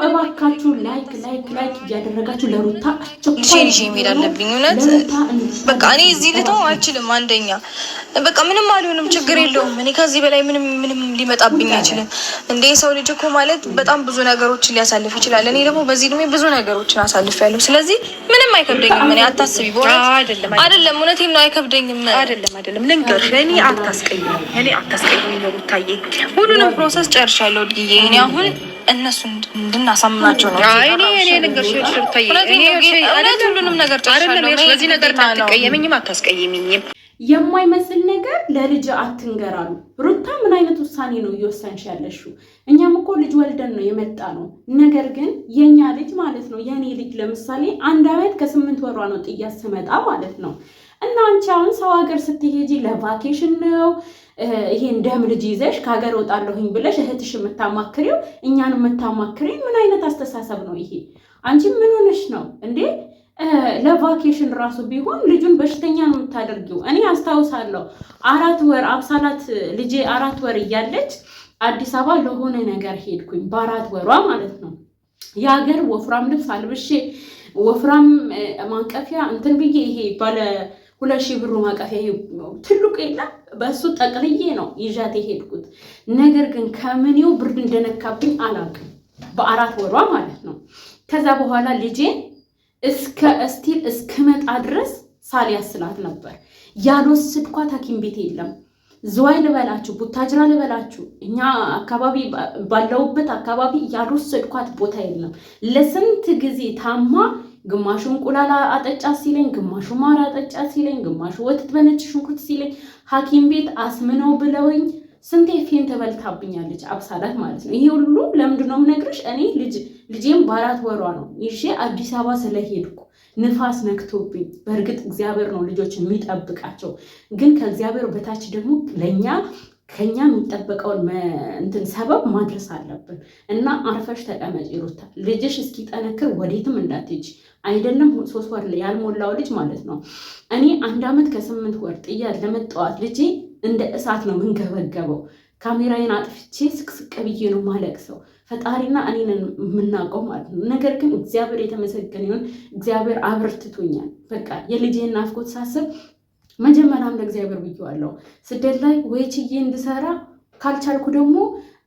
እባካችሁ ላይክ እያደረጋችሁ ለሩታ ልጄን ይዤ መሄድ አለብኝ። እውነት በቃ እኔ እዚህ ልተው አልችልም። አንደኛ በቃ ምንም አልሆንም፣ ችግር የለውም። እኔ ከዚህ በላይ ምንም ሊመጣብኝ አይችልም። እንደ ሰው ልጅ እኮ ማለት በጣም ብዙ ነገሮችን ሊያሳልፍ ይችላል። እኔ ደግሞ በዚህ እድሜ ብዙ ነገሮችን አሳልፌያለሁ። ስለዚህ ምንም አይከብደኝም። እኔ አታስቢ፣ አይደለም እውነቴን ነው፣ አይከብደኝም። አይደለም ልንገርሽ፣ እኔ አታስቀይም ሩታዬ፣ ሁሉንም ፕሮሰስ ጨርሻለሁ። ድዬ እኔ አሁን እነሱ እንድናሳምናቸው ነው። እኔ ልንገርሽ ሩታዬ፣ ሁሉንም ነገር ጨርሻለሁ። በዚህ ነገር አትቀየመኝም፣ አታስቀይምኝም። የማይመስል ነገር ለልጅ አትንገራሉ። ሩታ ምን አይነት ውሳኔ ነው እየወሰንሽ ያለሽው? እኛም እኮ ልጅ ወልደን ነው የመጣ ነው። ነገር ግን የኛ ልጅ ማለት ነው የኔ ልጅ ለምሳሌ 1 ዓመት ከ8 ወሯ ነው ጥያት ስመጣ ማለት ነው። እና አንቺ አሁን ሰው ሀገር ስትሄጂ ለቫኬሽን ነው ይሄን ደም ልጅ ይዘሽ ከሀገር ወጣለሁኝ ብለሽ እህትሽ የምታማክሪው እኛን የምታማክሪው ምን አይነት አስተሳሰብ ነው ይሄ? አንቺ ምን ሆነሽ ነው እንዴ? ለቫኬሽን ራሱ ቢሆን ልጁን በሽተኛ ነው የምታደርጊው። እኔ አስታውሳለሁ 4 ወር አብሳላት ልጄ 4 ወር እያለች አዲስ አበባ ለሆነ ነገር ሄድኩኝ። በ4 ወሯ ማለት ነው። የሀገር ወፍራም ልብስ አልብሼ ወፍራም ማንቀፊያ እንትን ብዬ ይሄ ባለ 2,000 ብሩ ማቀፊያ ይሄ ትልቁ የለም በሱ ጠቅልዬ ነው ይዣት የሄድኩት። ነገር ግን ከምኔው ብርድ እንደነካብኝ አላውቅም። በ4 ወሯ ማለት ነው። ከዛ በኋላ ልጄን እስከመጣ ድረስ ሳልያስላት ነበር። ያልወሰድኳት ሐኪም ቤት የለም። ዝዋይ ልበላችሁ፣ ቡታጅራ ልበላችሁ፣ እኛ አካባቢ ባለውበት አካባቢ ያልወሰድኳት ቦታ የለም። ለስንት ጊዜ ታማ ግማሹ እንቁላል አጠጫት ሲለኝ፣ ግማሹ ማር አጠጫት ሲለኝ፣ ግማሹ ወተት በነጭ ሽንኩርት ሲለኝ ሐኪም ቤት አስምነው ብለውኝ ስንቴ ፌን ተበልታብኛለች አብሳላት ማለት ነው። ይሄ ሁሉ ለምንድን ነው የምነግርሽ? እኔ ልጄም በ4 ወሯ ነው ይዤ አዲስ አበባ ስለሄድኩ ንፋስ ነክቶብኝ። በእርግጥ እግዚአብሔር ነው ልጆች የሚጠብቃቸው፣ ግን ከእግዚአብሔር በታች ደግሞ ከኛ የሚጠበቀውን እንትን ሰበብ ማድረስ አለብን። እና አርፈሽ ተቀመጪ ሩታ፣ ልጅሽ እስኪጠነክር ወዴትም እንዳትሄጂ። አይደለም 3 ወር ያልሞላው ልጅ ማለት ነው። እኔ 1 ዓመት ከ8 ወር ጥያት ለመጣዋት ልጄ እንደ እሳት ነው ምንገበገበው። ካሜራዬን አጥፍቼ ስቅስቅ ብዬ ነው ማለቅሰው። ፈጣሪና እኔን የምናውቀው ማለት ነው። ነገር ግን እግዚአብሔር የተመሰገነ ይሁን፣ እግዚአብሔር አብርትቶኛል። በቃ የልጄን ናፍቆት ሳስብ መጀመሪያም ለእግዚአብሔር ብዬዋለሁ። ስደት ላይ ወይ ችዬ እንድሰራ ካልቻልኩ ደግሞ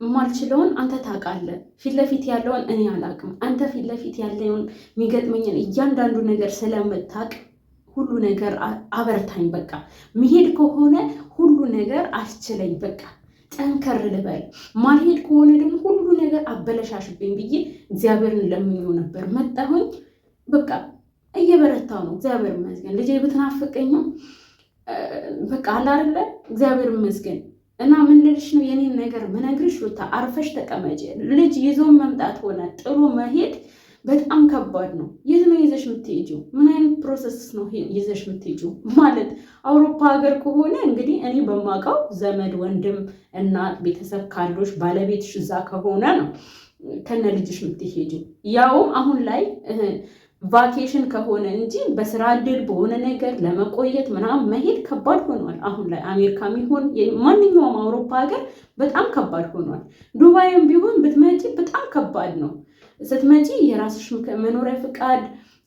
የማልችለውን አንተ ታውቃለህ። ፊት ለፊት ያለውን እኔ አላውቅም። አንተ ፊት ለፊት ያለውን የሚገጥመኝን እያንዳንዱ ነገር ስለምታውቅ ሁሉ ነገር አበርታኝ። በቃ መሄድ ከሆነ ሁሉ ነገር አስችለኝ። በቃ ጠንከር ልበል። ማልሄድ ከሆነ ደግሞ ሁሉ ነገር አበለሻሽብኝ ብዬ እግዚአብሔርን ለምኜው ነበር። መጣሁኝ። በቃ እየበረታው ነው። እግዚአብሔር ይመስገን። ልጄ ብትናፍቀኝም በቃ አለ አይደለ? እግዚአብሔር ይመስገን። እና ምን ልልሽ ነው የኔን ነገር ምነግርሽ ሩታ፣ አርፈሽ ተቀመጪ። ልጅ ይዞ መምጣት ሆነ ጥሩ መሄድ በጣም ከባድ ነው። የት ነው ይዘሽ የምትሄጂው? ምን አይነት ፕሮሰስ ነው ይዘሽ የምትሄጂው? ማለት አውሮፓ ሀገር ከሆነ እንግዲህ እኔ በማውቀው ዘመድ፣ ወንድም፣ እናት፣ ቤተሰብ ካሉሽ ባለቤትሽ እዛ ከሆነ ነው ከነ ልጅሽ የምትሄጂው። ያውም አሁን ላይ ቫኬሽን ከሆነ እንጂ በስራ እድል በሆነ ነገር ለመቆየት ምናምን መሄድ ከባድ ሆኗል። አሁን ላይ አሜሪካ የሚሆን ማንኛውም አውሮፓ ሀገር በጣም ከባድ ሆኗል። ዱባይም ቢሆን ብትመጪ በጣም ከባድ ነው። ስትመጪ የራስሽ መኖሪያ ፍቃድ፣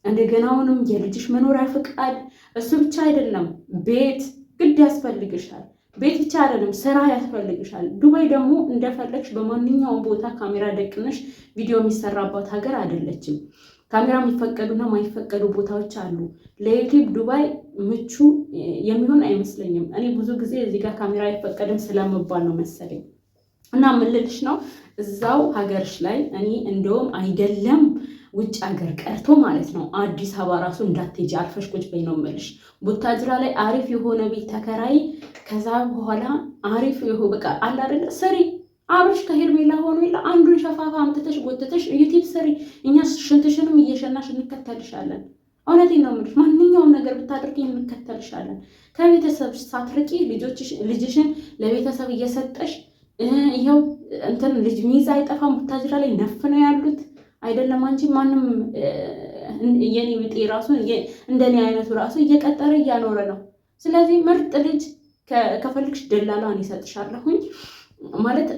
እንደገናውንም የልጅሽ መኖሪያ ፍቃድ፣ እሱ ብቻ አይደለም ቤት ግድ ያስፈልግሻል። ቤት ብቻ አይደለም ስራ ያስፈልግሻል። ዱባይ ደግሞ እንደፈለግሽ በማንኛውም ቦታ ካሜራ ደቅነሽ ቪዲዮ የሚሰራባት ሀገር አይደለችም። ካሜራ የሚፈቀዱና ማይፈቀዱ ቦታዎች አሉ። ለዩቲዩብ ዱባይ ምቹ የሚሆን አይመስለኝም። እኔ ብዙ ጊዜ እዚህ ጋር ካሜራ አይፈቀድም ስለምባል ነው መሰለኝ። እና ምን ልልሽ ነው እዛው ሀገርሽ ላይ እኔ እንደውም አይደለም ውጭ ሀገር ቀርቶ ማለት ነው አዲስ አበባ ራሱ እንዳትሄጂ አርፈሽ ቁጭ በይ ነው የምልሽ። ቡታጅራ ላይ አሪፍ የሆነ ቤት ተከራይ፣ ከዛ በኋላ አሪፍ የሆነ በቃ አለ አይደለ ስሪ። አብርሽ ከሄርሜላ ሆኖ የለ አንዱን ሸፋፋ አምጥተሽ ጎትተሽ ዩቲዩብ ስሪ። እኛ ሽንትሽንም እየሸናሽ እንከተልሻለን። እውነቴን ነው የምልሽ። ማንኛውም ነገር ብታደርጊ እንከተልሻለን። ከቤተሰብ ሳትርቂ ልጅሽን ለቤተሰብ እየሰጠሽ ይኸው እንትን ልጅ ሚይዝ አይጠፋም። ቡታጅራ ላይ ነፍ ነው ያሉት አይደለም አንቺ ማንም የኔ ብጤ ራሱ እንደኔ አይነቱ ራሱ እየቀጠረ እያኖረ ነው። ስለዚህ ምርጥ ልጅ ከፈልግሽ ደላላን ይሰጥሻለሁኝ። ማለት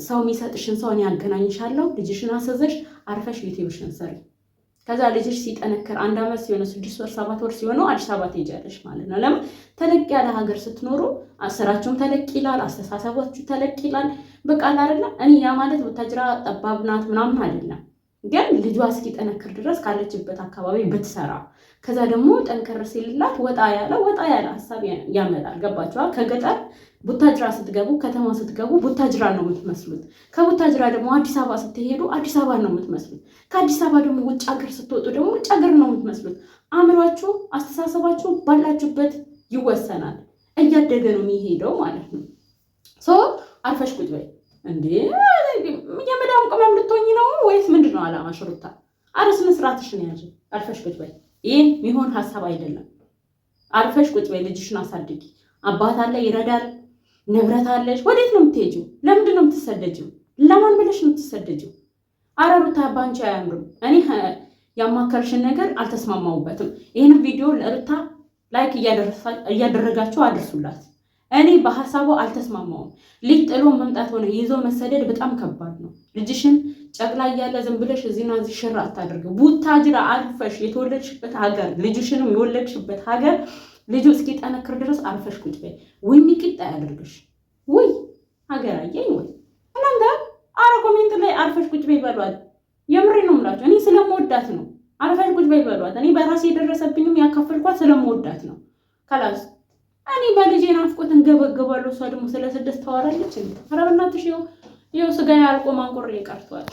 ሰው የሚሰጥሽን ሰው እኔ ያገናኝሻለሁ፣ ልጅሽን አስዘሽ አርፈሽ ዩቲዩብሽን ሰሪ። ከዛ ልጅሽ ሲጠነክር 1 ዓመት ሲሆነው 6 ወር 7 ወር ሲሆነው አዲስ አበባ ትሄጃለሽ ማለት ነው። ለምን ተለቅ ያለ ሀገር ስትኖሩ ስራችሁም ተለቅ ይላል፣ አስተሳሰባችሁ ተለቅ ይላል። በቃ አይደለ እኔ ያ ማለት ቡታጅራ ጠባብ ናት ምናምን አይደለም፣ ግን ልጇ እስኪጠነክር ድረስ ካለችበት አካባቢ ብትሰራ ከዛ ደግሞ ጠንከር ሲልላት ወጣ ያለ ሀሳብ ያመጣል። ገባችኋ? ከገጠር ቡታጅራ ስትገቡ ከተማ ስትገቡ ቡታጅራ ነው የምትመስሉት። ከቡታጅራ ደግሞ አዲስ አበባ ስትሄዱ አዲስ አበባ ነው የምትመስሉት። ከአዲስ አበባ ደግሞ ውጭ ሀገር ስትወጡ ደግሞ ውጭ ሀገር ነው የምትመስሉት። አእምሯችሁ፣ አስተሳሰባችሁ ባላችሁበት ይወሰናል። እያደገ ነው የሚሄደው ማለት ነው። ሶ አርፈሽ ቁጭ በይ እንዴ! የመዳም ቅመም ልትሆኚ ነው ወይስ ምንድን ነው አላማሽ? ሩታ አረስነ ስርዓትሽን ያዥ። አርፈሽ ቁጭ በይ። ይህ የሚሆን ሀሳብ አይደለም። አርፈሽ ቁጭ በይ። ልጅሽን አሳድጊ። አባት አለ ይረዳል፣ ንብረት አለሽ። ወዴት ነው የምትሄጂው? ለምንድን ነው የምትሰደጂው? ለማን ብለሽ ነው የምትሰደጂው? አረ ሩታ ባንቺ አያምርም። እኔ ያማከርሽን ነገር አልተስማማሁበትም። ይህን ቪዲዮ ለሩታ ላይክ እያደረጋችሁ አድርሱላት። እኔ በሀሳቡ አልተስማማውም። ልጅ ጥሎ መምጣት ሆነ ይዞ መሰደድ በጣም ከባድ ነው። ልጅሽን ጨቅላ እያለ ዝም ብለሽ እዚህና እዚህ ሽራ አታደርገው። ቡታጅራ አርፈሽ የተወለድሽበት ሀገር፣ ልጅሽንም የወለድሽበት ሀገር ልጁ እስኪጠነክር ድረስ አርፈሽ ቁጭ በይ። ወይ ቂጣ ያደርግሽ ወይ ሀገር አየኝ ወይ እናንተ። አረ ኮሜንት ላይ አርፈሽ ቁጭ በይ በሏት። የምሬ ነው የምላችሁ። እኔ ስለምወዳት ነው። አርፈሽ ቁጭ በይ በሏት። እኔ በራሴ የደረሰብኝም ያካፈልኳት ስለምወዳት ነው። ከላስ እኔ በልጄ ናፍቆት እንገበገባለሁ። እሷ ደግሞ ስለ ስደት ታወራለች። ኧረ በእናትሽ ይኸው ስጋ ያልቆ ማንቆር ቀርቷል።